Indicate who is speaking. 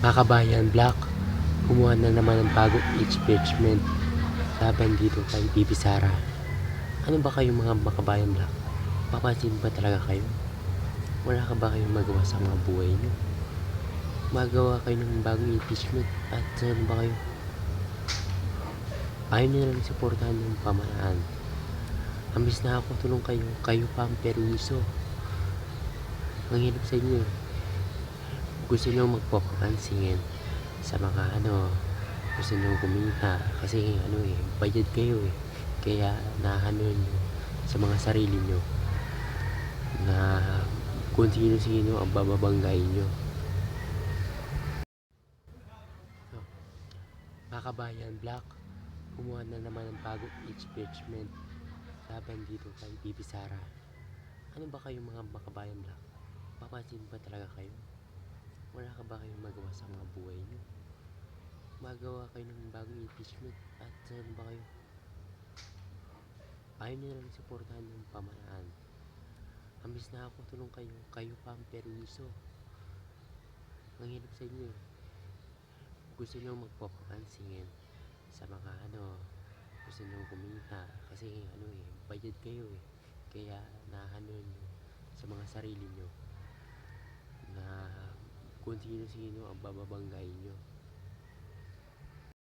Speaker 1: Mga kabayan, Black, kumuha na naman ng bagong impeachment laban dito kay Bibi Sara. Ano ba kayong mga makabayan, Black? Papansin ba talaga kayo? Wala ka ba kayong magawa sa mga buhay niyo? Magawa kayo ng bagong impeachment at saan ba kayo? Ayaw nyo nalang suportahan yung pamanaan. Ambis na ako tulong kayo, kayo pa ang perwiso. Ang hirap sa inyo eh. Gusto nyo magpapansingin sa mga gusto nyo kumita kasi bayad kayo eh. Kaya nahano nyo sa mga sarili nyo na kung sino-sino ang bababanggain nyo. Mga kabayan, Black, kumuha na naman ng bagong impeachment laban dito kay Bibi Sara. Ano ba kayong mga makabayan, Black? Papansin ba talaga kayo? Wala ka ba kayong magawa sa mga buhay nyo? Magawa kayo ng bagong impeachment at saan ba kayo? Ayaw nyo nalang suportahan yung pamanaan. Ambis na ako tulong kayo, kayo pa ang perwiso. Ang hirap sa inyo eh. Gusto nyo magpapansingin sa mga gusto nyo kumita kasi bayad kayo eh. Kaya nahano nyo sa mga sarili nyo na kung sino-sino ang bababanggain nyo.